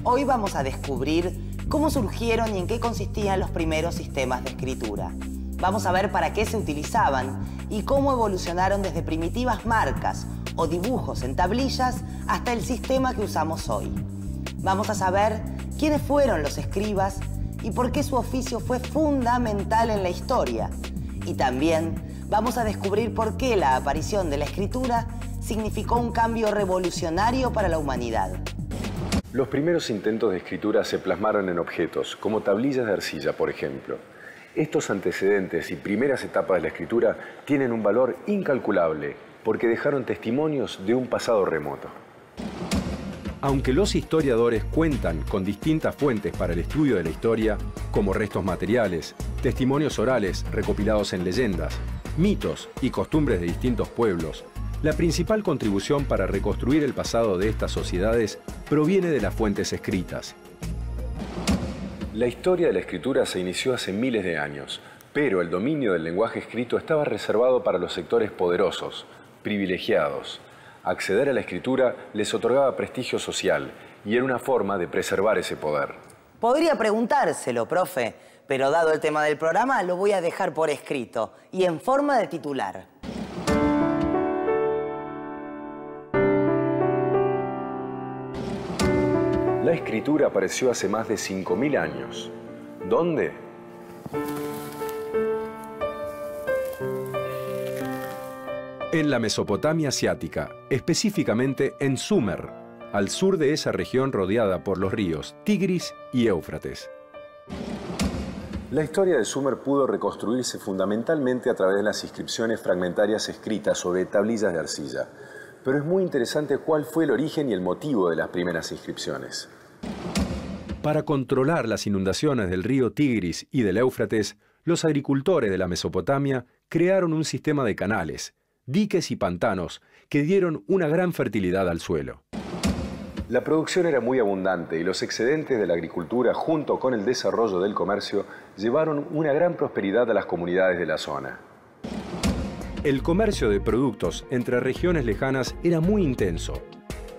Hoy vamos a descubrir cómo surgieron y en qué consistían los primeros sistemas de escritura. Vamos a ver para qué se utilizaban y cómo evolucionaron desde primitivas marcas o dibujos en tablillas hasta el sistema que usamos hoy. Vamos a saber quiénes fueron los escribas y por qué su oficio fue fundamental en la historia. Y también vamos a descubrir por qué la aparición de la escritura significó un cambio revolucionario para la humanidad. Los primeros intentos de escritura se plasmaron en objetos, como tablillas de arcilla, por ejemplo. Estos antecedentes y primeras etapas de la escritura tienen un valor incalculable, porque dejaron testimonios de un pasado remoto. Aunque los historiadores cuentan con distintas fuentes para el estudio de la historia, como restos materiales, testimonios orales recopilados en leyendas, mitos y costumbres de distintos pueblos, la principal contribución para reconstruir el pasado de estas sociedades proviene de las fuentes escritas. La historia de la escritura se inició hace miles de años, pero el dominio del lenguaje escrito estaba reservado para los sectores poderosos, privilegiados. Acceder a la escritura les otorgaba prestigio social y era una forma de preservar ese poder. Podría preguntárselo, profe, pero dado el tema del programa lo voy a dejar por escrito y en forma de titular. La escritura apareció hace más de 5000 años. ¿Dónde? En la Mesopotamia asiática, específicamente en Sumer, al sur de esa región rodeada por los ríos Tigris y Éufrates. La historia de Sumer pudo reconstruirse fundamentalmente a través de las inscripciones fragmentarias escritas sobre tablillas de arcilla. Pero es muy interesante cuál fue el origen y el motivo de las primeras inscripciones. Para controlar las inundaciones del río Tigris y del Éufrates, los agricultores de la Mesopotamia crearon un sistema de canales, diques y pantanos que dieron una gran fertilidad al suelo. La producción era muy abundante y los excedentes de la agricultura, junto con el desarrollo del comercio, llevaron una gran prosperidad a las comunidades de la zona. El comercio de productos entre regiones lejanas era muy intenso.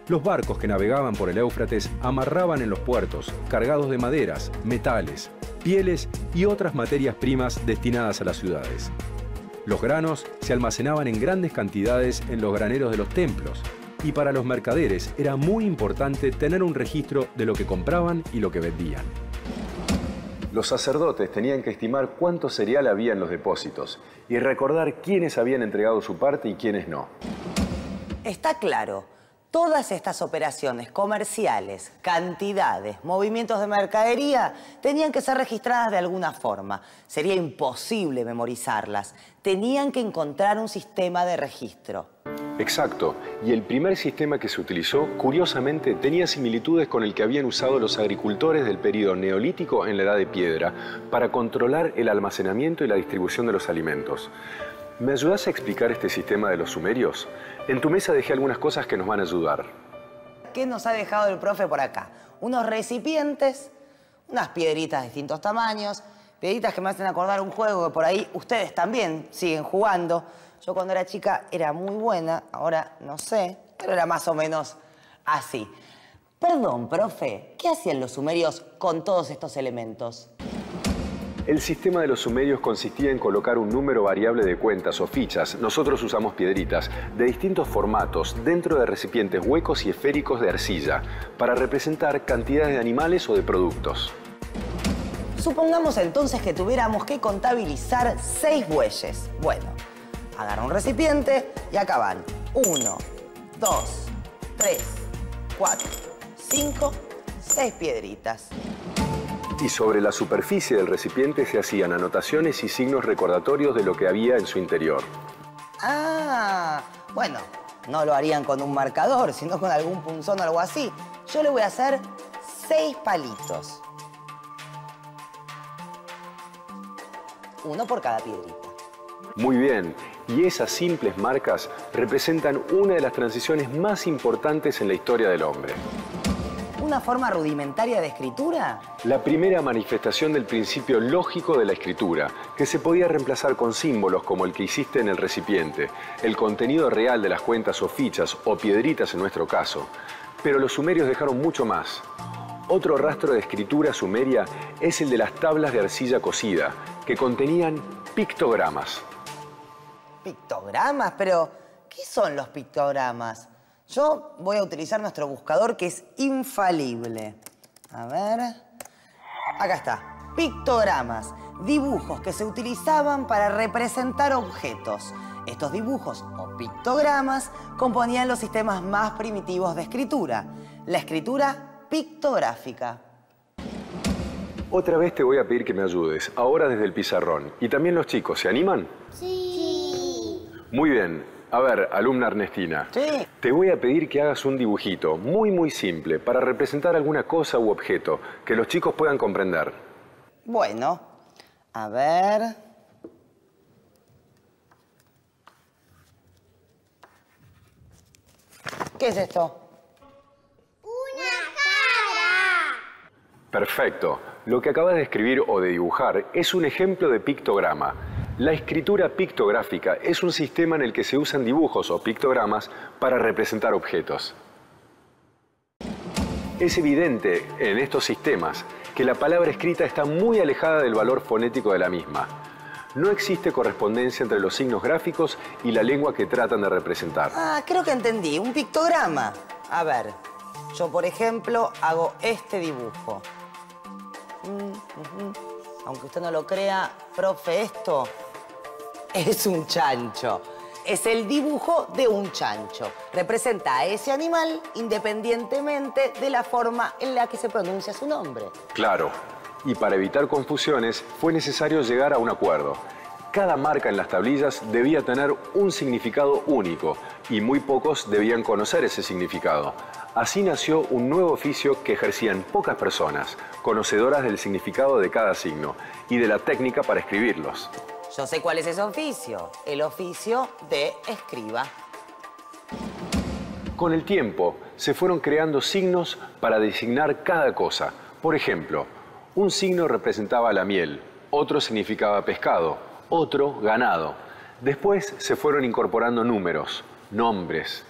Los barcos que navegaban por el Éufrates amarraban en los puertos, cargados de maderas, metales, pieles y otras materias primas destinadas a las ciudades. Los granos se almacenaban en grandes cantidades en los graneros de los templos, y para los mercaderes era muy importante tener un registro de lo que compraban y lo que vendían. Los sacerdotes tenían que estimar cuánto cereal había en los depósitos y recordar quiénes habían entregado su parte y quiénes no. Está claro, todas estas operaciones comerciales, cantidades, movimientos de mercadería, tenían que ser registradas de alguna forma. Sería imposible memorizarlas. Tenían que encontrar un sistema de registro. Exacto, y el primer sistema que se utilizó, curiosamente, tenía similitudes con el que habían usado los agricultores del período neolítico en la Edad de Piedra para controlar el almacenamiento y la distribución de los alimentos. ¿Me ayudas a explicar este sistema de los sumerios? En tu mesa dejé algunas cosas que nos van a ayudar. ¿Qué nos ha dejado el profe por acá? Unos recipientes, unas piedritas de distintos tamaños, piedritas que me hacen acordar un juego que por ahí ustedes también siguen jugando. Yo cuando era chica era muy buena, ahora no sé, pero era más o menos así. Perdón, profe, ¿qué hacían los sumerios con todos estos elementos? El sistema de los sumerios consistía en colocar un número variable de cuentas o fichas, nosotros usamos piedritas, de distintos formatos dentro de recipientes huecos y esféricos de arcilla, para representar cantidades de animales o de productos. Supongamos entonces que tuviéramos que contabilizar 6 bueyes. Bueno, agarra un recipiente y acá van 1, 2, 3, 4, 5, 6 piedritas. Y sobre la superficie del recipiente se hacían anotaciones y signos recordatorios de lo que había en su interior. Ah, bueno, no lo harían con un marcador, sino con algún punzón o algo así. Yo le voy a hacer 6 palitos. Uno por cada piedrita. Muy bien, y esas simples marcas representan una de las transiciones más importantes en la historia del hombre. ¿Una forma rudimentaria de escritura? La primera manifestación del principio lógico de la escritura, que se podía reemplazar con símbolos como el que hiciste en el recipiente, el contenido real de las cuentas o fichas, o piedritas en nuestro caso. Pero los sumerios dejaron mucho más. Otro rastro de escritura sumeria es el de las tablas de arcilla cocida, que contenían pictogramas. ¿Pictogramas? Pero, ¿qué son los pictogramas? Yo voy a utilizar nuestro buscador, que es infalible. A ver... Acá está. Pictogramas. Dibujos que se utilizaban para representar objetos. Estos dibujos o pictogramas componían los sistemas más primitivos de escritura. La escritura pictográfica. Otra vez te voy a pedir que me ayudes, ahora desde el pizarrón. ¿Y también los chicos, se animan? Sí. Muy bien. A ver, alumna Ernestina. Sí. Te voy a pedir que hagas un dibujito muy simple para representar alguna cosa u objeto que los chicos puedan comprender. Bueno, a ver... ¿Qué es esto? ¡Una cara! Perfecto. Lo que acabas de escribir o de dibujar es un ejemplo de pictograma. La escritura pictográfica es un sistema en el que se usan dibujos o pictogramas para representar objetos. Es evidente en estos sistemas que la palabra escrita está muy alejada del valor fonético de la misma. No existe correspondencia entre los signos gráficos y la lengua que tratan de representar. Ah, creo que entendí. Un pictograma. A ver, yo por ejemplo hago este dibujo. Aunque usted no lo crea, profe, esto es un chancho. Es el dibujo de un chancho. Representa a ese animal independientemente de la forma en la que se pronuncia su nombre. Claro. Y para evitar confusiones fue necesario llegar a un acuerdo. Cada marca en las tablillas debía tener un significado único y muy pocos debían conocer ese significado. Así nació un nuevo oficio que ejercían pocas personas, conocedoras del significado de cada signo y de la técnica para escribirlos. Yo sé cuál es ese oficio. El oficio de escriba. Con el tiempo se fueron creando signos para designar cada cosa. Por ejemplo, un signo representaba la miel, otro significaba pescado, otro ganado. Después se fueron incorporando números, nombres.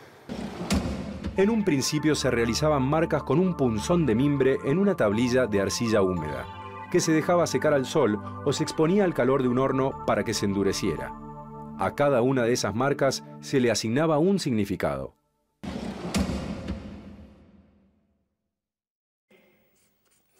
En un principio se realizaban marcas con un punzón de mimbre en una tablilla de arcilla húmeda, que se dejaba secar al sol o se exponía al calor de un horno para que se endureciera. A cada una de esas marcas se le asignaba un significado.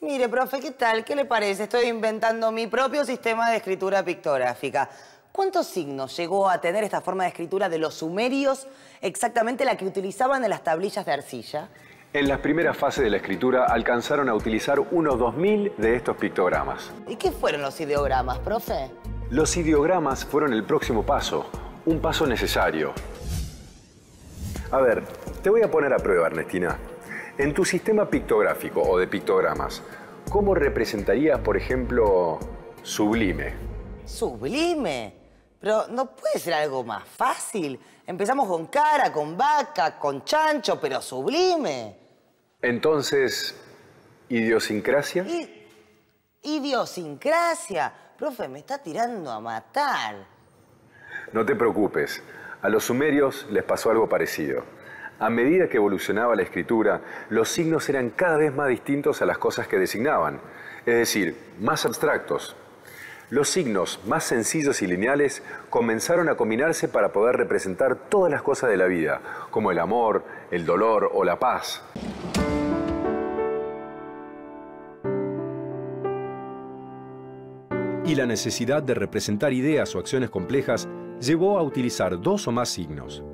Mire, profe, ¿qué tal? ¿Qué le parece? Estoy inventando mi propio sistema de escritura pictográfica. ¿Cuántos signos llegó a tener esta forma de escritura de los sumerios, exactamente la que utilizaban en las tablillas de arcilla? En las primeras fases de la escritura alcanzaron a utilizar unos 2000 de estos pictogramas. ¿Y qué fueron los ideogramas, profe? Los ideogramas fueron el próximo paso, un paso necesario. A ver, te voy a poner a prueba, Ernestina. En tu sistema pictográfico o de pictogramas, ¿cómo representarías, por ejemplo, sublime? ¿Sublime? Pero no puede ser algo más fácil. Empezamos con cara, con vaca, con chancho, pero sublime. Entonces, ¿idiosincrasia? Idiosincrasia. Profe, me está tirando a matar. No te preocupes. A los sumerios les pasó algo parecido. A medida que evolucionaba la escritura, los signos eran cada vez más distintos a las cosas que designaban, es decir, más abstractos. Los signos más sencillos y lineales comenzaron a combinarse para poder representar todas las cosas de la vida, como el amor, el dolor o la paz. Y la necesidad de representar ideas o acciones complejas llevó a utilizar dos o más signos.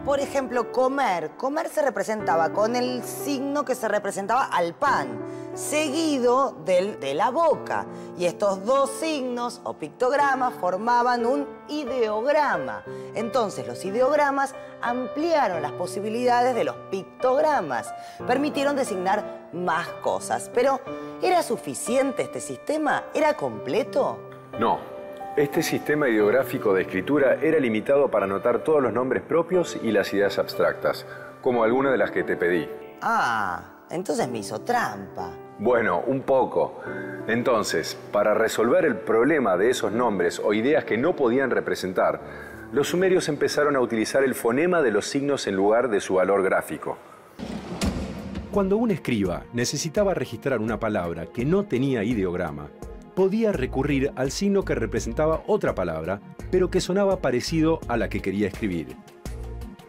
Por ejemplo, comer. Comer se representaba con el signo que se representaba al pan, seguido del de la boca. Y estos dos signos o pictogramas formaban un ideograma. Entonces, los ideogramas ampliaron las posibilidades de los pictogramas. Permitieron designar más cosas. Pero, ¿era suficiente este sistema? ¿Era completo? No. Este sistema ideográfico de escritura era limitado para anotar todos los nombres propios y las ideas abstractas, como algunas de las que te pedí. Ah, entonces me hizo trampa. Bueno, un poco. Entonces, para resolver el problema de esos nombres o ideas que no podían representar, los sumerios empezaron a utilizar el fonema de los signos en lugar de su valor gráfico. Cuando un escriba necesitaba registrar una palabra que no tenía ideograma, podía recurrir al signo que representaba otra palabra, pero que sonaba parecido a la que quería escribir.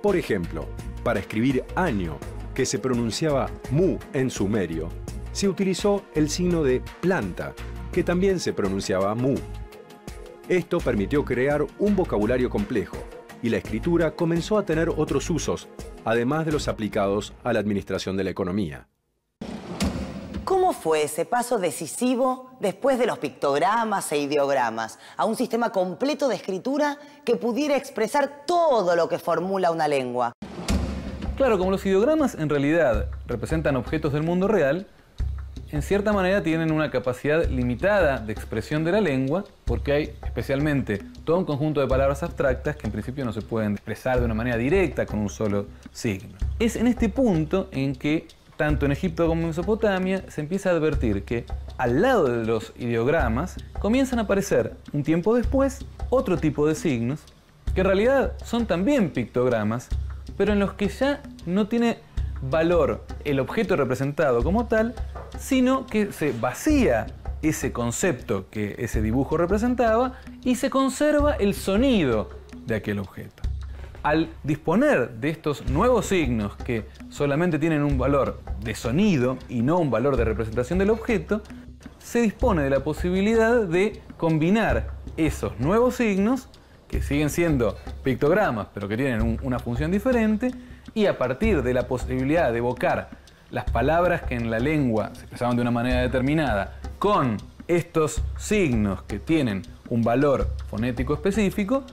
Por ejemplo, para escribir año, que se pronunciaba mu en sumerio, se utilizó el signo de planta, que también se pronunciaba mu. Esto permitió crear un vocabulario complejo, y la escritura comenzó a tener otros usos, además de los aplicados a la administración de la economía. ¿Cómo fue ese paso decisivo después de los pictogramas e ideogramas a un sistema completo de escritura que pudiera expresar todo lo que formula una lengua? Claro, como los ideogramas en realidad representan objetos del mundo real, en cierta manera tienen una capacidad limitada de expresión de la lengua, porque hay especialmente todo un conjunto de palabras abstractas que en principio no se pueden expresar de una manera directa con un solo signo. Es en este punto en que, tanto en Egipto como en Mesopotamia, se empieza a advertir que al lado de los ideogramas comienzan a aparecer, un tiempo después, otro tipo de signos, que en realidad son también pictogramas, pero en los que ya no tiene valor el objeto representado como tal, sino que se vacía ese concepto que ese dibujo representaba y se conserva el sonido de aquel objeto. Al disponer de estos nuevos signos que solamente tienen un valor de sonido y no un valor de representación del objeto, se dispone de la posibilidad de combinar esos nuevos signos, que siguen siendo pictogramas pero que tienen una función diferente, y a partir de la posibilidad de evocar las palabras que en la lengua se expresaban de una manera determinada con estos signos que tienen un valor fonético específico,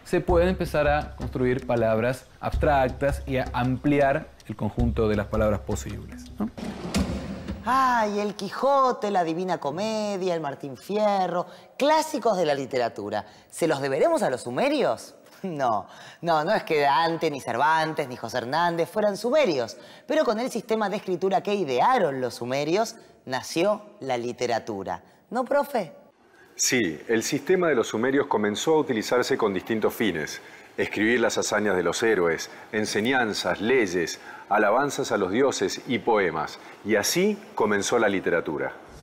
se pueden empezar a construir palabras abstractas y a ampliar el conjunto de las palabras posibles, ¿no? Ay, el Quijote, la Divina Comedia, el Martín Fierro, clásicos de la literatura. ¿Se los deberemos a los sumerios? No es que Dante, ni Cervantes, ni José Hernández fueran sumerios, pero con el sistema de escritura que idearon los sumerios, nació la literatura. ¿No, profe? Sí, el sistema de los sumerios comenzó a utilizarse con distintos fines. Escribir las hazañas de los héroes, enseñanzas, leyes, alabanzas a los dioses y poemas. Y así comenzó la literatura.